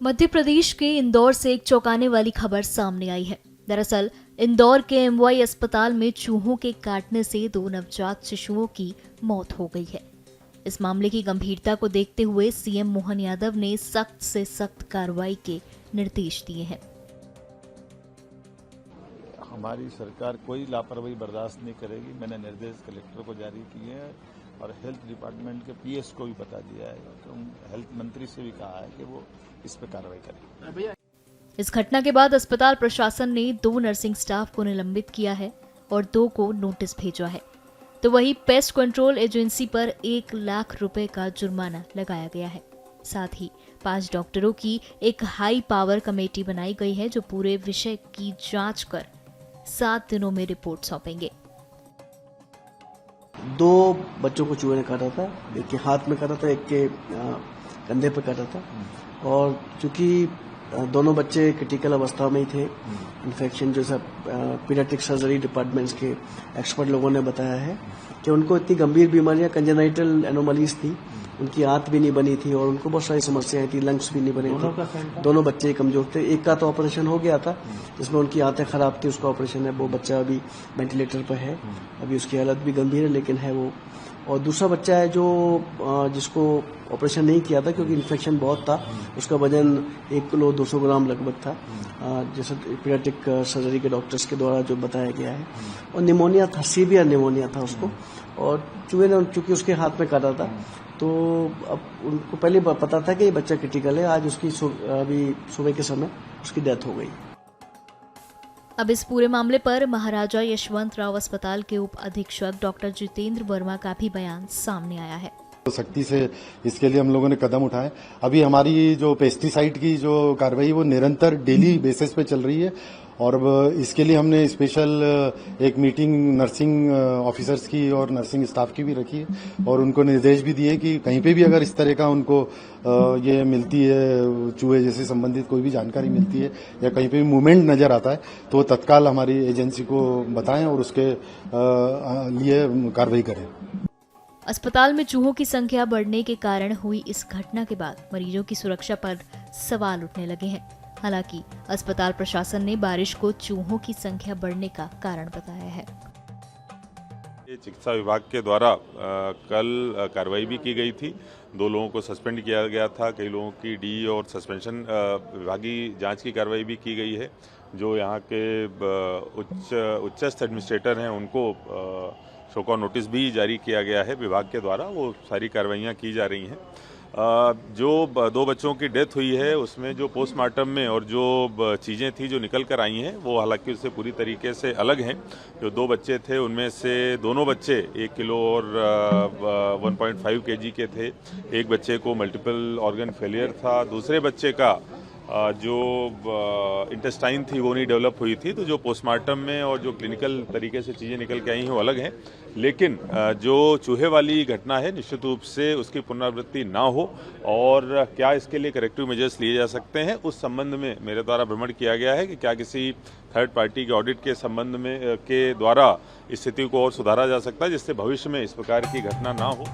मध्य प्रदेश के इंदौर से एक चौंकाने वाली खबर सामने आई है। दरअसल इंदौर के एमवाई अस्पताल में चूहों के काटने से 2 नवजात शिशुओं की मौत हो गई है। इस मामले की गंभीरता को देखते हुए सीएम मोहन यादव ने सख्त से सख्त कार्रवाई के निर्देश दिए हैं। हमारी सरकार कोई लापरवाही बर्दाश्त नहीं करेगी। मैंने निर्देश कलेक्टर को जारी किए हैं और हेल्थ डिपार्टमेंट के पीएस को भी बता दिया है। तो हेल्थ मंत्री से भी कहा है कि वो इस पर कार्रवाई करें। इस घटना के बाद अस्पताल प्रशासन ने 2 नर्सिंग स्टाफ को निलंबित किया है और 2 को नोटिस भेजा है। तो वहीं पेस्ट कंट्रोल एजेंसी पर 1 लाख रुपए का जुर्माना लगाया गया है। साथ ही 5 डॉक्टरों की एक हाई पावर कमेटी बनाई गई है जो पूरे विषय की जांच कर 7 दिनों में रिपोर्ट सौंपेंगे। 2 बच्चों को चूहे ने काटा था, एक के हाथ में काटा था, एक के कंधे पर काटा था। और चूंकि दोनों बच्चे क्रिटिकल अवस्था में ही थे, इन्फेक्शन जैसा पीडियाट्रिक सर्जरी डिपार्टमेंट्स के एक्सपर्ट लोगों ने बताया है कि उनको इतनी गंभीर बीमारियां कंजेनाइटल एनोमलीज थी, उनकी आंत भी नहीं बनी थी और उनको बहुत सारी समस्याएं थी, लंग्स भी नहीं बने थे। दोनों बच्चे कमजोर थे। एक का तो ऑपरेशन हो गया था जिसमें उनकी आंतें खराब थी, उसका ऑपरेशन है, वो बच्चा अभी वेंटिलेटर पर है, अभी उसकी हालत भी गंभीर है लेकिन है वो। और दूसरा बच्चा है जो जिसको ऑपरेशन नहीं किया था क्योंकि इन्फेक्शन बहुत था, उसका वजन 1 किलो 200 ग्राम लगभग था, जैसे पीडियाट्रिक सर्जरी के डॉक्टर्स के द्वारा जो बताया गया है। और निमोनिया था, सीवियर निमोनिया था उसको, और चूहे ने चूंकि उसके हाथ में काटा था तो अब उनको पहले पता था कि ये बच्चा क्रिटिकल है। आज उसकी अभी सुबह के समय उसकी डेथ हो गई। अब इस पूरे मामले पर महाराजा यशवंतराव अस्पताल के उप अधीक्षक डॉक्टर जितेंद्र वर्मा का भी बयान सामने आया है। तो सख्ती से इसके लिए हम लोगों ने कदम उठाए। अभी हमारी जो पेस्टिसाइड की जो कार्रवाई वो निरंतर डेली बेसिस पे चल रही है और इसके लिए हमने स्पेशल एक मीटिंग नर्सिंग ऑफिसर्स की और नर्सिंग स्टाफ की भी रखी है और उनको निर्देश भी दिए कि कहीं पे भी अगर इस तरह का उनको ये मिलती है, चूहे जैसे संबंधित कोई भी जानकारी मिलती है या कहीं पे भी मूवमेंट नजर आता है तो वो तत्काल हमारी एजेंसी को बताएं और उसके लिए कार्रवाई करें। अस्पताल में चूहों की संख्या बढ़ने के कारण हुई इस घटना के बाद मरीजों की सुरक्षा पर सवाल उठने लगे हैं। हालांकि अस्पताल प्रशासन ने बारिश को चूहों की संख्या बढ़ने का कारण बताया है। चिकित्सा विभाग के द्वारा कल कार्रवाई भी की गई थी। 2 लोगों को सस्पेंड किया गया था, कई लोगों की डी और सस्पेंशन विभागीय जांच की कार्रवाई भी की गई है। जो यहाँ के उच्चस्थ एडमिनिस्ट्रेटर हैं उनको शोकॉज नोटिस भी जारी किया गया है विभाग के द्वारा, वो सारी कार्रवाइयाँ की जा रही हैं। जो 2 बच्चों की डेथ हुई है उसमें जो पोस्टमार्टम में और जो चीज़ें थी जो निकल कर आई हैं वो हालांकि उससे पूरी तरीके से अलग हैं। जो 2 बच्चे थे उनमें से दोनों बच्चे 1 किलो और 1.5 केजी के थे। एक बच्चे को मल्टीपल ऑर्गन फेलियर था, दूसरे बच्चे का जो इंटेस्टाइन थी वो नहीं डेवलप हुई थी। तो जो पोस्टमार्टम में और जो क्लिनिकल तरीके से चीज़ें निकल के आई हैं वो अलग हैं, लेकिन जो चूहे वाली घटना है निश्चित रूप से उसकी पुनरावृत्ति ना हो और क्या इसके लिए करेक्टिव मेजर्स लिए जा सकते हैं उस संबंध में मेरे द्वारा भ्रमण किया गया है कि क्या किसी थर्ड पार्टी के ऑडिट के संबंध में के द्वारा स्थिति को और सुधारा जा सकता है जिससे भविष्य में इस प्रकार की घटना ना हो।